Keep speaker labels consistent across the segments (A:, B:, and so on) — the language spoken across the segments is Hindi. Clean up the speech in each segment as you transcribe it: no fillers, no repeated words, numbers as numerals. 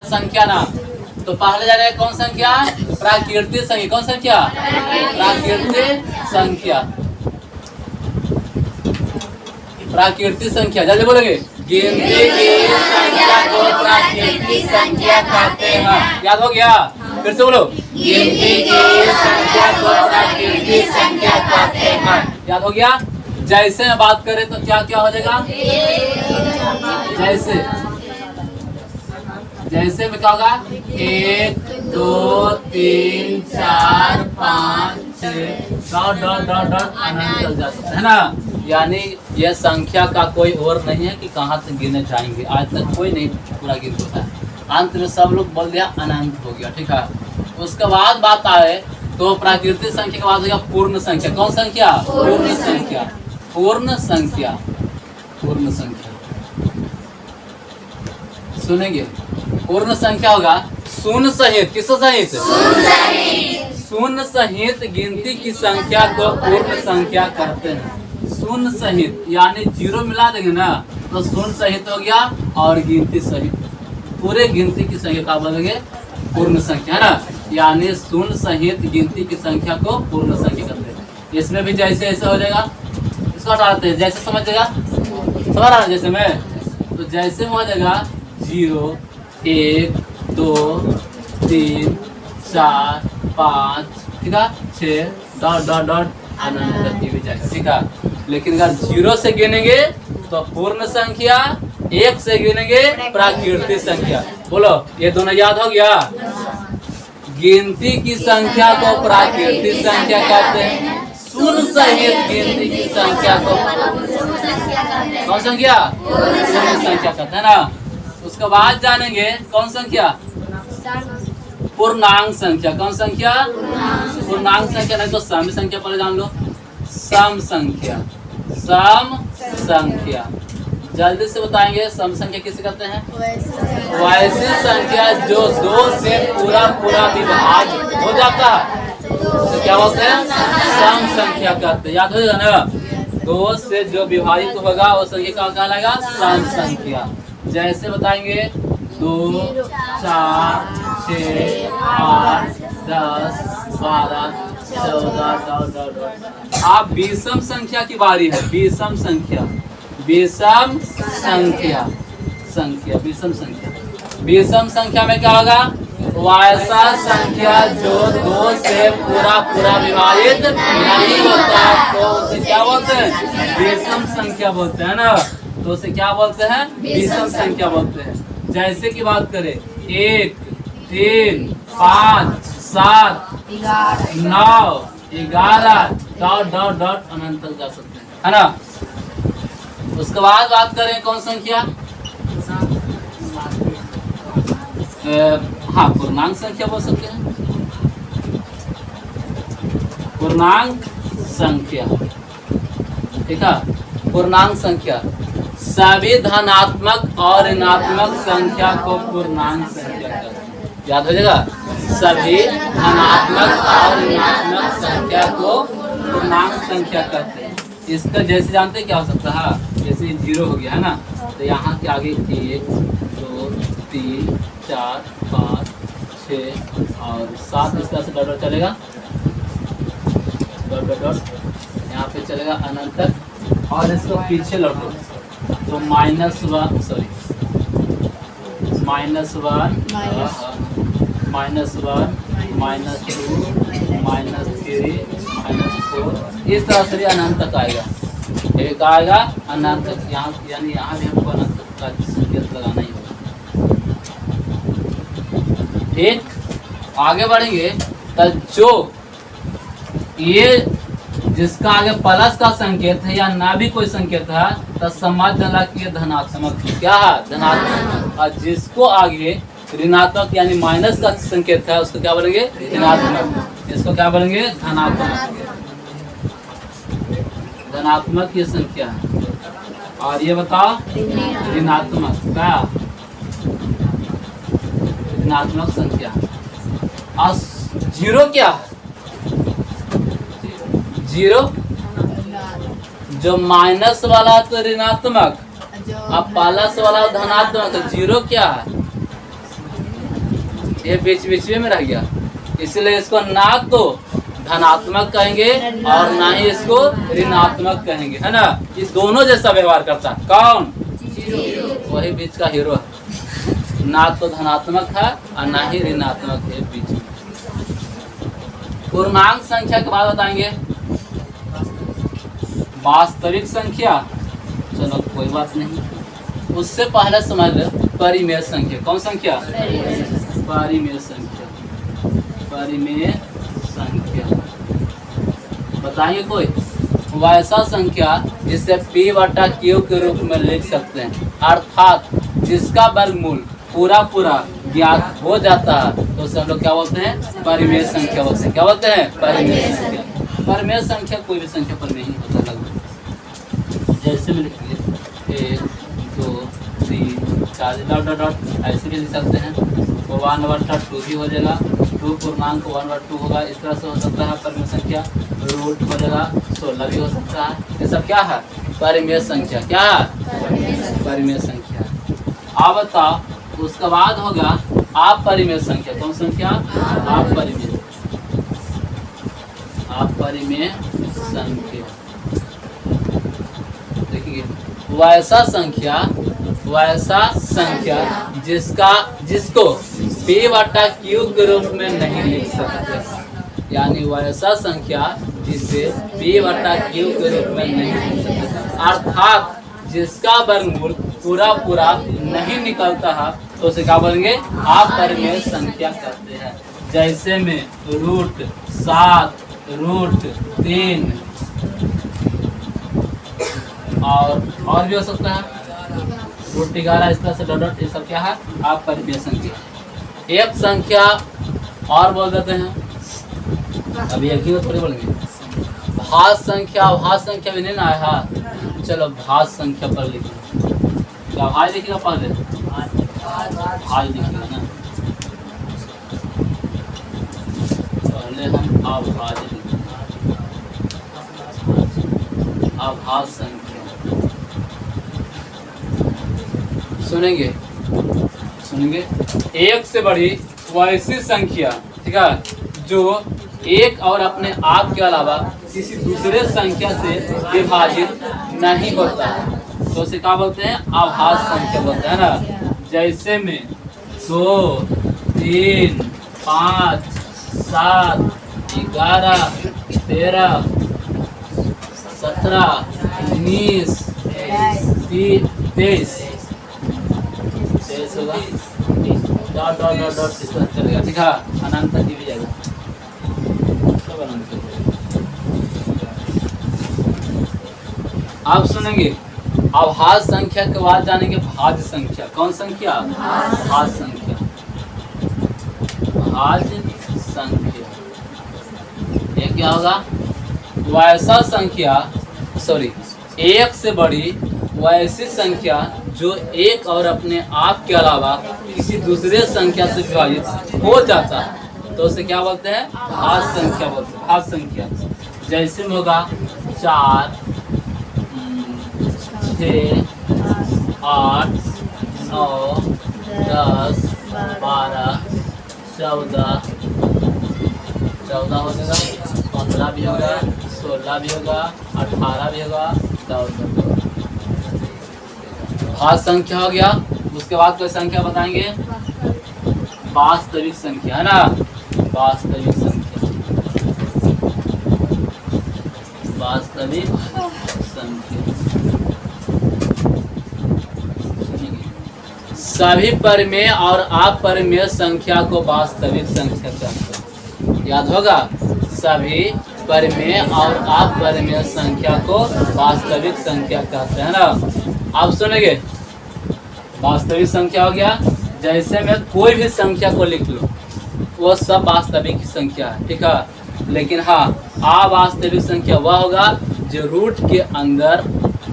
A: संख्या नाम। तो पहले जा रहा है कौन संख्या? प्राकृतिक संख्या। कौन संख्या? प्राकृतिक संख्या। प्राकृतिक संख्या जल्दी बोलोगे। गिनती की संख्या को प्राकृतिक संख्या कहते हैं। याद हो गया? फिर से बोलो। गिनती की संख्या को प्राकृतिक संख्या कहते हैं। याद हो गया? जैसे में बात करें तो क्या क्या हो जाएगा? जैसे में क्या होगा? 1 2 3 4 5 6 डॉट अनंत चल जा सकता है ना। यानी यह संख्या का कोई और नहीं है कि कहाँ तक गिने जाएंगे। आज तक कोई नहीं पूरा गिन होता है। अंत में सब लोग बोल दिया अनंत हो गया। ठीक है, उसके बाद बात आए तो प्राकृतिक संख्या के बाद हो गया पूर्ण संख्या। कौन संख्या? पूर्ण संख्या। पूर्ण संख्या। पूर्ण संख्या सुनेंगे। पूर्ण संख्या होगा शून्य सहित। किसको सहित? शून्य सहित गिनती की संख्या को पूर्ण संख्या कहते हैं। शून्य सहित यानी जीरो मिला देंगे ना तो शून्य सहित हो गया और गिनती सहित पूरे गिनती की संख्या का बोलेंगे पूर्ण संख्या है ना। यानी शून्य सहित गिनती की संख्या को पूर्ण संख्या कहते हैं। इसमें भी जैसे ऐसे हो जाएगा। इसको हटाते हैं। जैसे समझेगा, समझ रहा है? जैसे में तो जैसे में हो जाएगा 0 1 2 3 4 5 ठीक है 6 डॉट अनंत तक भी जाएगा। ठीक है, लेकिन अगर 0 से गिनेंगे तो पूर्ण संख्या, 1 से गिनेंगे प्राकृतिक संख्या। बोलो, ये दोनों याद हो गया? गिनती की संख्या को प्राकृतिक संख्या कहते हैं। शून्य सहित गिनती की संख्या को कौन संख्या? पूर्ण संख्या कहते हैं ना। उसके बाद जानेंगे कौन संख्या? पूर्णांक संख्या। कौन संख्या? पूर्णांक संख्या। नहीं तो सम संख्या पहले जान लो। सम संख्या। सम संख्या जल्दी से बताएंगे। सम संख्या किसे कहते हैं? वैसी संख्या जो 2 से पूरा विभाज्य हो जाता है तो क्या बोलते हैं? सम संख्या कहते हैं। याद हो जाएगा ना? 2 से जो विभाजित होगा वो संख्या का कहलाएगा सम संख्या। जैसे बताएंगे 2 4 6 8 10 12 14 आप विषम संख्या की बारी है। विषम संख्या। विषम संख्या। विषम संख्या। विषम संख्या में क्या होगा? वैसा संख्या जो 2 से पूरा विभाजित नहीं होता तो उसे क्या बोलते हैं? विषम संख्या बोलते हैं ना। तो उसे क्या बोलते हैं? विषम संख्या बोलते हैं। जैसे की बात करें 1 3 5 7 9 11 डॉट अनंत तक जा सकते हैं है ना। उसके बाद बात करें कौन संख्या? हाँ, पूर्णांक संख्या बोल सकते हैं। पूर्णांक संख्या। ठीक है, पूर्णांक संख्या सभी धनात्मक और ऋणात्मक संख्या को पूर्णांक संख्या कहते हैं। याद हो जाएगा? सभी धनात्मक और ऋणात्मक संख्या को पूर्णांक संख्या कहते हैं। इसका जैसे जानते क्या हो सकता है? जैसे 0 हो गया है ना तो यहाँ के आगे 1 2 3 4 5 6 और 7 इस तरह से डॉट चलेगा। डॉट यहाँ पे चलेगा अनंत तक। और इसको पीछे लौटो तो -1 सॉरी -1 -1 -2 -3 -4 इस तरह से अनंत तक आएगा। एक आएगा अनंत तक। यहाँ यानी यहाँ भी हमको अनंत तक का संकेत लगाना ही होगा। ठीक, आगे बढ़ेंगे तो जो ये जिसका आगे प्लस का संकेत है या ना भी कोई संकेत है तो समझ लेना कि ये धनात्मक क्या है? धनात्मक। और जिसको आगे ऋणात्मक यानी माइनस का संकेत है उसको क्या बोलेंगे? ऋणात्मक। इसको क्या बोलेंगे? धनात्मक। धनात्मक ये संख्या है। और ये बताओ ऋणात्मक क्या? ऋणात्मक संख्या। और 0 क्या है? 0 जो माइनस वाला तो ऋणात्मक और प्लस वाला धनात्मक। 0 क्या है? ये बीच बीच में रह गया, इसलिए इसको ना तो धनात्मक कहेंगे और ना ही इसको ऋणात्मक कहेंगे, है ना। ये दोनों जैसा व्यवहार करता है। कौन? वही बीच का हीरो है। ना तो धनात्मक है और ना ही ऋणात्मक है बीच में। पूर्णांक संख्या के बाद बताएंगे वास्तविक संख्या। चलो कोई बात नहीं, उससे पहले समझ लो परिमेय संख्या। कौन संख्या? परिमेय संख्या। परिमेय संख्या बताइए कोई वैसा संख्या जिसे p/q के रूप में लिख सकते हैं, अर्थात जिसका वर्गमूल पूरा ज्ञात हो जाता है, तो उसे हम लोग क्या बोलते हैं? परिमेय संख्या बोलते हैं। क्या बोलते हैं? परिमेय संख्या। परिमेय संख्या कोई भी संख्या पर नहीं होता लगभग। जैसे में लिख लीजिए 1 2 3 4 डॉट डॉट डॉट ऐसे भी लिख सकते हैं। तो 1/2 भी हो जाएगा, 2 पूर्णांक 1/2 होगा। इस तरह से हो सकता है परिमेय संख्या। रूट हो जाएगा 16 भी हो सकता है। ये सब क्या है? परिमेय संख्या। क्या है? परिमेय संख्या। अब बताओ उसके बाद होगा अपरिमेय संख्या। कौन संख्या? अपरिमेय। अपरिमेय संख्या देखिए वैसा संख्या जिसको p/q के रूप में नहीं लिख सकते, यानी वैसा संख्या जिसे p/q के रूप में नहीं लिख सकते, अर्थात जिसका वर्गमूल पूरा नहीं निकलता है, तो उसे क्या बोलेंगे? अपरिमेय संख्या करते हैं। जैसे में √7 √3 और भी हो सकता है √11। इस तरह से डॉट ये सब क्या है? अपरिमेय संख्या। एक संख्या और बोल देते हैं, अभी एक ही थोड़ी बोलेंगे। भाज्य संख्या भी नहीं ना है। चलो भाज्य संख्या पर लिखिए। क्या भाज्य लिखिएगा? पहले भाज्य लिखिएगा ना, पहले हम अभाज्य लिखेंगे। अभाज्य संख्या सुनेंगे एक से बड़ी वैसी संख्या, ठीक है, जो एक और अपने आप के अलावा किसी दूसरे संख्या से विभाजित नहीं होता है, तो उसे क्या बोलते हैं? अभाज्य संख्या बोलते हैं ना। जैसे में 2 3 5 7 11 13 17 19 23 होगा। डॉट डॉट डॉट डॉट इस तरह चलेगा, ठीक है। अनंत तक भी जाएगा, सब अनंत। आप सुनेंगे अभाज्य संख्या के बाद जानेंगे भाज्य संख्या। कौन संख्या? भाज्य संख्या। भाज्य संख्या ये क्या होगा? वैसा संख्या एक से बड़ी वैसी संख्या जो एक और अपने आप के अलावा किसी दूसरे संख्या से विभाजित हो जाता है, तो उसे क्या बोलते हैं? भाज्य संख्या बोलते हैं। भाज्य संख्या जैसे में होगा 4 6 8 9 10 12 14 हो जाएगा, 15 भी होगा, 16 भी होगा, 18 भी होगा, 14। भाज्य संख्या हो गया। उसके बाद कोई संख्या बताएंगे? वास्तविक संख्या, है ना। वास्तविक संख्या। वास्तविक संख्या सभी परिमेय और अपरिमेय संख्या को वास्तविक संख्या कहते हैं। याद होगा, सभी परिमेय और अपरिमेय संख्या को वास्तविक संख्या कहते हैं ना। आप सुनेंगे वास्तविक संख्या हो गया। जैसे में कोई भी संख्या को लिख लो, वो सब वास्तविक संख्या है, ठीक है। लेकिन हाँ, अवास्तविक संख्या वह होगा जो रूट के अंदर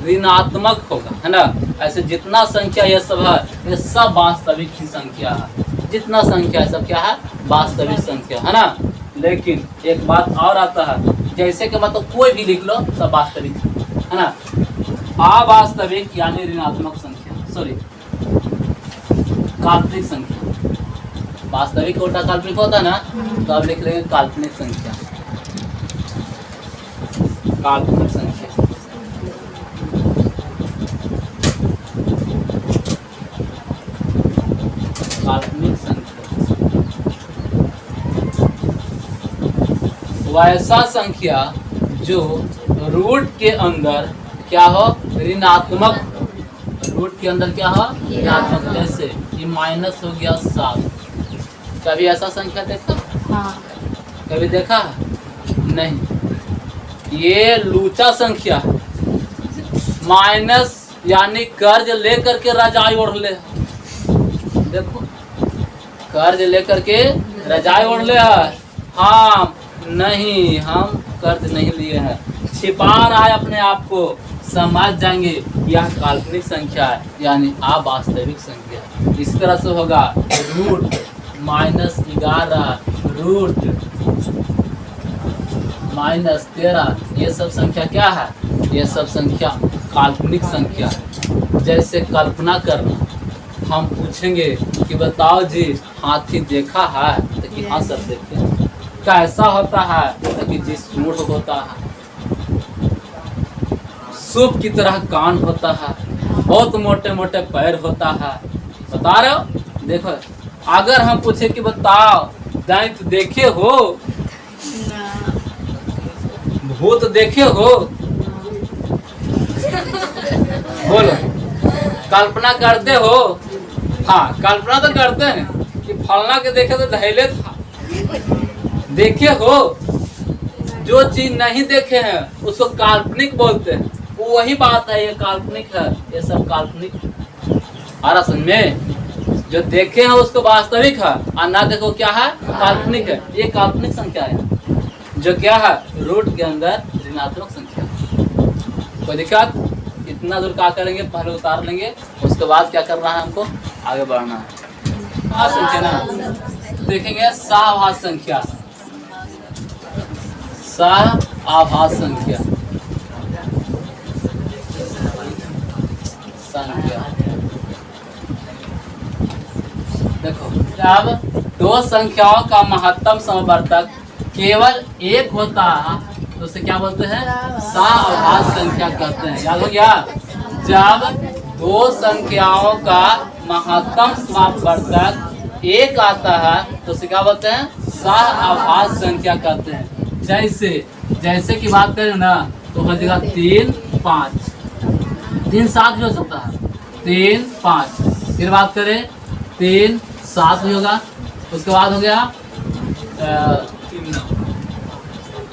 A: ऋणात्मक होगा, है ना। ऐसे जितना संख्या ये सब है, ये सब वास्तविक ही संख्या है। जितना संख्या है सब क्या है? वास्तविक संख्या, है ना। लेकिन एक बात और आता है, जैसे कि मतलब कोई भी लिख लो सब वास्तविक है ना। अवास्तविक यानी ऋणात्मक संख्या, काल्पनिक संख्या। वास्तविक उल्टा काल्पनिक होता है ना, तो अब लिख लेंगे काल्पनिक संख्या। काल्पनिक संख्या काल्पनिक संख्या वैसा संख्या जो रूट के अंदर क्या हो, ऋणात्मक, रूट के अंदर क्या हो, ऋणात्मक। जैसे ये माइनस हो गया 7, कभी ऐसा संख्या देखा? हाँ। कभी देखा? नहीं। ये लूचा संख्या माइनस यानी कर्ज लेकर के रजाई ओढ़ ले। देखो कर्ज लेकर के रजाई ओढ़ ले है। हाँ नहीं, हम कर्ज नहीं लिए हैं, छिपा रहा है अपने आप को, समझ जाएंगे यह काल्पनिक संख्या है यानी अवास्तविक संख्या। इस तरह से होगा रूट -11 रूट -13, ये सब संख्या क्या है? ये सब संख्या काल्पनिक संख्या है। जैसे कल्पना करना, हम पूछेंगे कि बताओ जी हाथी देखा है, तो कि हाँ सर देखे। कैसा होता है? तो कि जी सूंड होता है, सूप की तरह कान होता है, बहुत मोटे मोटे पैर होता है। बता रहे हो? देखो अगर हम पूछे कि बताओ दांत देखे हो, भूत देखे हो, बोलो कल्पना करते हो? हाँ कल्पना तो करते हैं कि फलना के देखे तो दहेले था। देखे हो? जो चीज नहीं देखे हैं उसको काल्पनिक बोलते हैं। वो वही बात है, ये काल्पनिक है, ये सब काल्पनिक। और असल में जो देखे हैं उसको वास्तविक है और ना देखो क्या है, काल्पनिक है। ये काल्पनिक संख्या है जो क्या है, रूट के अंदर ऋणात्मक संख्या। कोई दिक्कत? इतना दूर क्या करेंगे, पहले उतार लेंगे, उसके बाद क्या करना है, हमको आगे बढ़ना है। संख्या ना देखेंगे सहाभास संख्या। सहाभास संख्या देखो, जब दो संख्याओं का महत्तम समवर्तक केवल एक होता है तो उसे क्या बोलते हैं? सहाभास संख्या कहते हैं। याद हो गया? जब दो संख्याओं का महत्तम समवर्तक एक आता है तो उसे क्या बोलते हैं? सहाभास संख्या कहते हैं। जैसे की बात करें ना तो हो जाएगा 3 5, 3 7 भी हो सकता है, 3 5। फिर बात करें 3 7 भी होगा। उसके बाद हो गया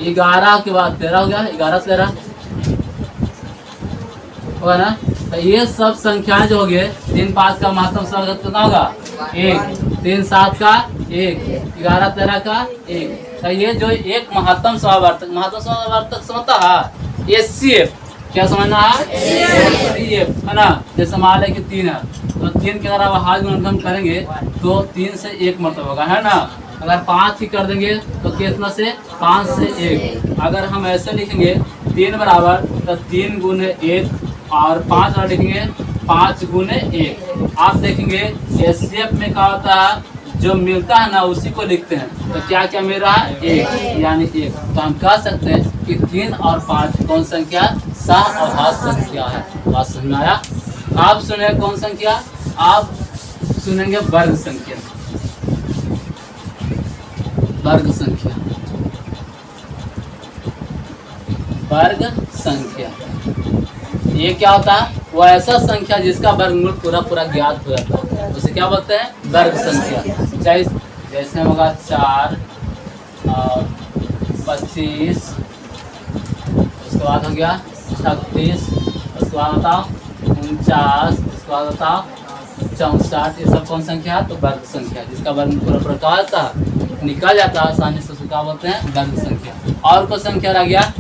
A: 11 के बाद 13 हो गया, 11 13 होगा ना। तो ये सब संख्याएं जो हो गए, 3 5 का महत्तम समवर्तक कितना होगा? 1, 3 7 का 1, 11 13 का 1। तो ये जो एक महत्तम समवर्तक समझता है एचसीएफ, क्या समझना है? एचसीएफ है ना। जैसे मान लें कि 3 है तो 3 के अगर आप हाथ गुणनखंड करेंगे तो 3 से 1 मतलब होगा, है ना। अगर 5 ही कर देंगे तो कितना से? 5 से 1। अगर हम ऐसे लिखेंगे 3 बराबर तो 3 गुने 1 और 5 और लिखेंगे 5 गुने 1। आप देखेंगे एचसीएफ में क्या होता है, जो मिलता है ना उसी को लिखते हैं। तो क्या क्या मिल रहा है? 1 यानी 1। तो हम कह सकते हैं कि 3 और 5 कौन संख्या? सहाभास संख्या है। बात समझ में आया? आप सुने कौन संख्या? आप सुनेंगे वर्ग संख्या। वर्ग संख्या, वर्ग संख्या ये क्या होता है? वो ऐसा संख्या जिसका वर्गमूल पूरा ज्ञात हो जाता है, उसे क्या बोलते हैं? वर्ग संख्या। जैसे होगा 4 और 25, उसके बाद हो गया 36, उसके बाद बताओ 49, उसके बाद बताओ 64। ये सब कौन संख्या है? तो वर्ग संख्या, जिसका वर्गमूल पूरा निकल जाता है आसानी से, उसको क्या बोलते हैं? वर्ग संख्या। और कोई संख्या रह गया?